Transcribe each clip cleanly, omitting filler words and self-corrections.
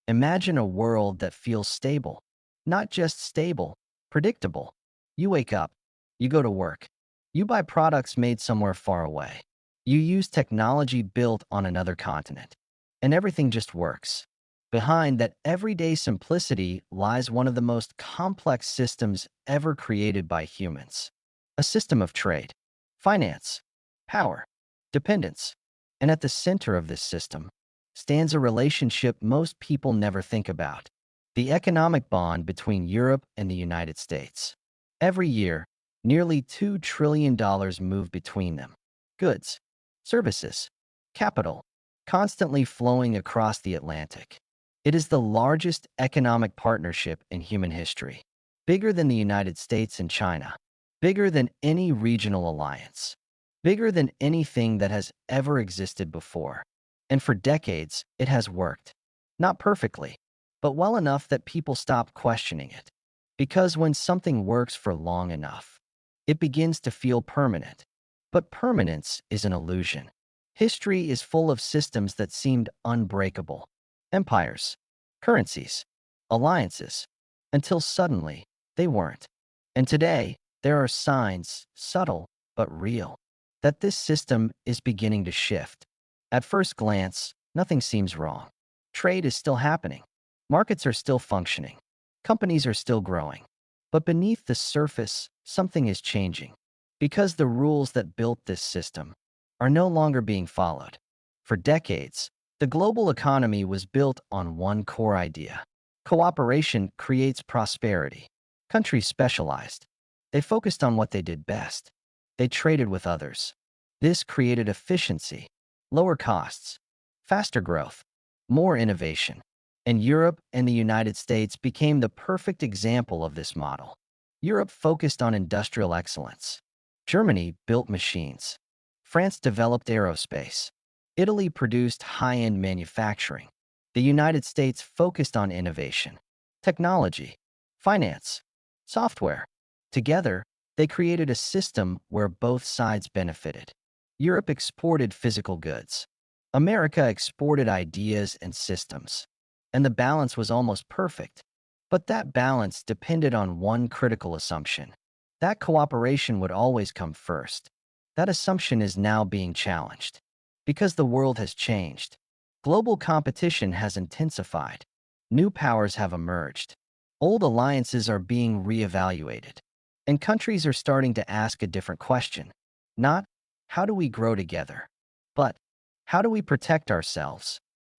Imagine a world that feels stable. Not just stable, predictable. You wake up, you go to work, you buy products made somewhere far away. You use technology built on another continent, and everything just works. Behind that everyday simplicity lies one of the most complex systems ever created by humans. A system of trade, finance, power, dependence. And at the center of this system stands a relationship most people never think about: the economic bond between Europe and the United States. Every year, nearly $2 trillion move between them. Goods, services, capital, constantly flowing across the Atlantic. It is the largest economic partnership in human history, bigger than the United States and China, bigger than any regional alliance, bigger than anything that has ever existed before. And for decades, it has worked. Not perfectly, but well enough that people stop questioning it. Because when something works for long enough, it begins to feel permanent. But permanence is an illusion. History is full of systems that seemed unbreakable: empires, currencies, alliances, until suddenly they weren't. And today, there are signs, subtle but real, that this system is beginning to shift. At first glance, nothing seems wrong. Trade is still happening. Markets are still functioning. Companies are still growing. But beneath the surface, something is changing. Because the rules that built this system are no longer being followed. For decades, the global economy was built on one core idea: cooperation creates prosperity. Countries specialized. They focused on what they did best. They traded with others. This created efficiency, lower costs, faster growth, more innovation. And Europe and the United States became the perfect example of this model. Europe focused on industrial excellence. Germany built machines. France developed aerospace. Italy produced high-end manufacturing. The United States focused on innovation, technology, finance, software. Together, they created a system where both sides benefited. Europe exported physical goods. America exported ideas and systems. And the balance was almost perfect. But that balance depended on one critical assumption: that cooperation would always come first. That assumption is now being challenged. Because the world has changed. Global competition has intensified. New powers have emerged. Old alliances are being reevaluated. And countries are starting to ask a different question. Not, how do we grow together? But, how do we protect ourselves?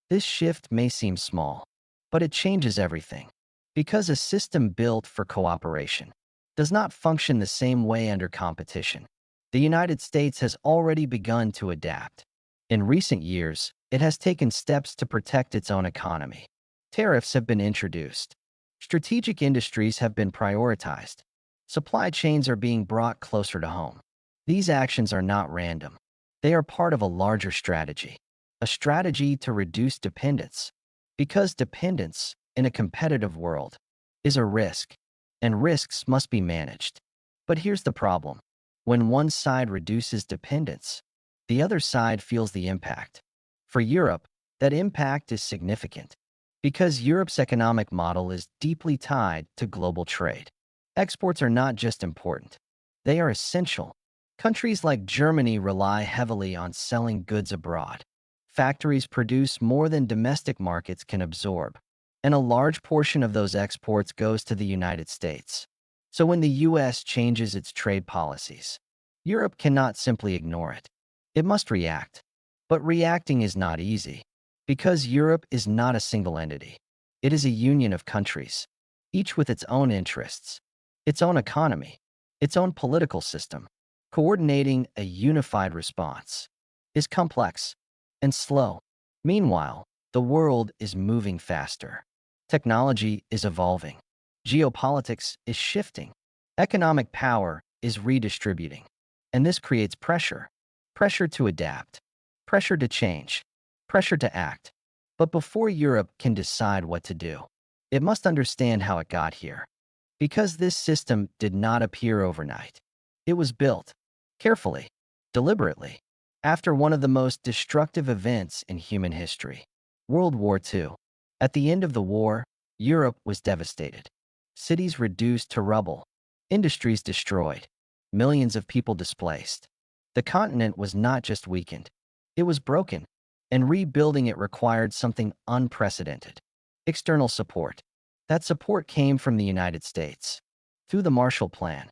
This shift may seem small, but it changes everything. Because a system built for cooperation does not function the same way under competition. The United States has already begun to adapt. In recent years, it has taken steps to protect its own economy. Tariffs have been introduced. Strategic industries have been prioritized. Supply chains are being brought closer to home. These actions are not random. They are part of a larger strategy. A strategy to reduce dependence. Because dependence, in a competitive world, is a risk, and risks must be managed. But here's the problem. When one side reduces dependence, the other side feels the impact. For Europe, that impact is significant, because Europe's economic model is deeply tied to global trade. Exports are not just important, they are essential. Countries like Germany rely heavily on selling goods abroad. Factories produce more than domestic markets can absorb, and a large portion of those exports goes to the United States. So when the US changes its trade policies, Europe cannot simply ignore it. It must react. But reacting is not easy, because Europe is not a single entity. It is a union of countries, each with its own interests, its own economy, its own political system. Coordinating a unified response is complex and slow. Meanwhile, the world is moving faster. Technology is evolving. Geopolitics is shifting. Economic power is redistributing. And this creates pressure. Pressure to adapt. Pressure to change. Pressure to act. But before Europe can decide what to do, it must understand how it got here. Because this system did not appear overnight. It was built carefully, deliberately, after one of the most destructive events in human history: World War II. At the end of the war, Europe was devastated. Cities reduced to rubble, industries destroyed, millions of people displaced. The continent was not just weakened, it was broken, and rebuilding it required something unprecedented: external support. That support came from the United States through the Marshall Plan,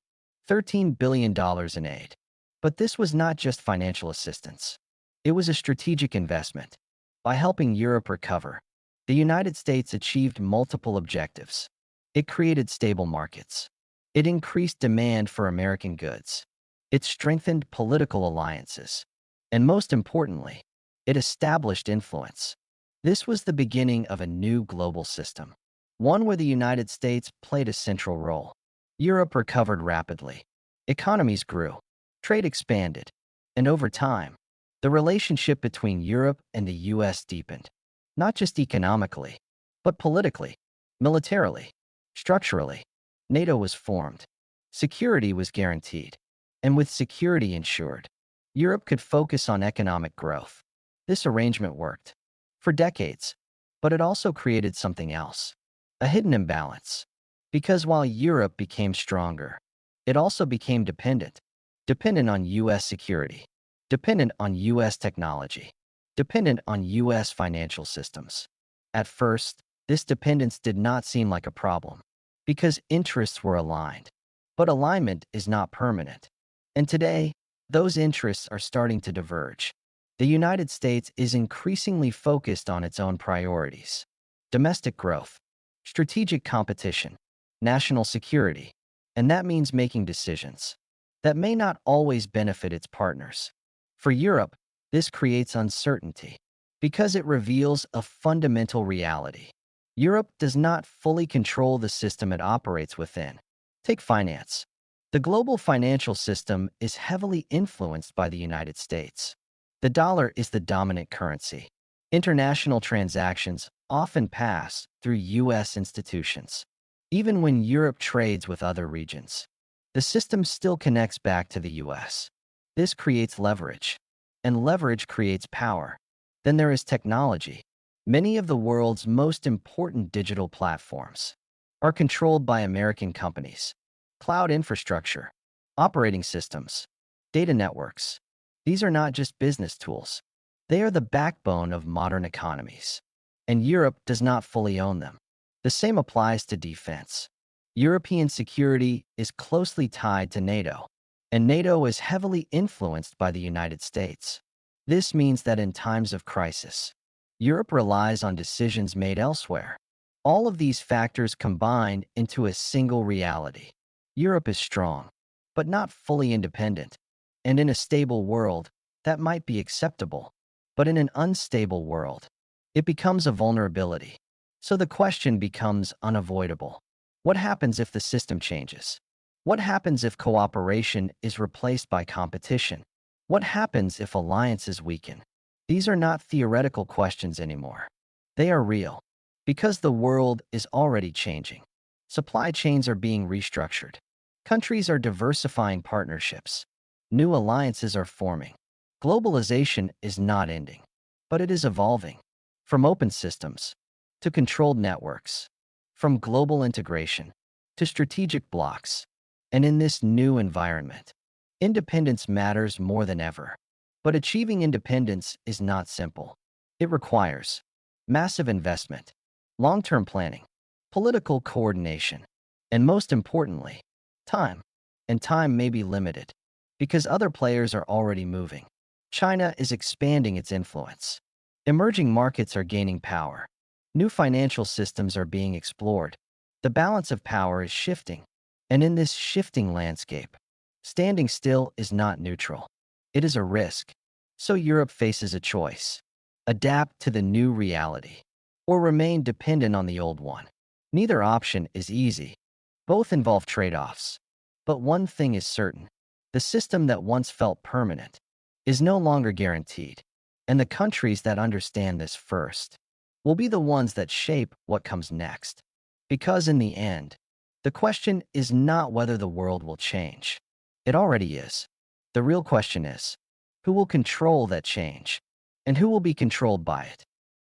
$13 billion in aid. But this was not just financial assistance. It was a strategic investment. By helping Europe recover, the United States achieved multiple objectives. It created stable markets. It increased demand for American goods. It strengthened political alliances. And most importantly, it established influence. This was the beginning of a new global system, one where the United States played a central role. Europe recovered rapidly. Economies grew. Trade expanded. And over time, the relationship between Europe and the US deepened, not just economically, but politically, militarily, structurally. NATO was formed. Security was guaranteed. And with security ensured, Europe could focus on economic growth. This arrangement worked for decades, but it also created something else: a hidden imbalance. Because while Europe became stronger, it also became dependent on US security, dependent on US technology, dependent on US financial systems. At first, this dependence did not seem like a problem, because interests were aligned. But alignment is not permanent. And today, those interests are starting to diverge. The United States is increasingly focused on its own priorities: domestic growth, strategic competition, national security. And that means making decisions that may not always benefit its partners. For Europe, this creates uncertainty because it reveals a fundamental reality. Europe does not fully control the system it operates within. Take finance. The global financial system is heavily influenced by the United States. The dollar is the dominant currency. International transactions often pass through US institutions. Even when Europe trades with other regions, the system still connects back to the US. This creates leverage, and leverage creates power. Then there is technology. Many of the world's most important digital platforms are controlled by American companies. Cloud infrastructure, operating systems, data networks. These are not just business tools. They are the backbone of modern economies. And Europe does not fully own them. The same applies to defense. European security is closely tied to NATO, and NATO is heavily influenced by the United States. This means that in times of crisis, Europe relies on decisions made elsewhere. All of these factors combine into a single reality: Europe is strong, but not fully independent. And in a stable world, that might be acceptable. But in an unstable world, it becomes a vulnerability. So the question becomes unavoidable. What happens if the system changes? What happens if cooperation is replaced by competition? What happens if alliances weaken? These are not theoretical questions anymore. They are real, because the world is already changing. Supply chains are being restructured. Countries are diversifying partnerships. New alliances are forming. Globalization is not ending, but it is evolving. From open systems to controlled networks, from global integration to strategic blocks. And in this new environment, independence matters more than ever. But achieving independence is not simple. It requires massive investment, long-term planning, political coordination, and most importantly, time. And time may be limited because other players are already moving. China is expanding its influence. Emerging markets are gaining power. New financial systems are being explored. The balance of power is shifting. And in this shifting landscape, standing still is not neutral. It is a risk. So Europe faces a choice: adapt to the new reality, or remain dependent on the old one. Neither option is easy. Both involve trade-offs. But one thing is certain: the system that once felt permanent is no longer guaranteed. And the countries that understand this first will be the ones that shape what comes next. Because in the end, the question is not whether the world will change. It already is. The real question is, who will control that change? And who will be controlled by it?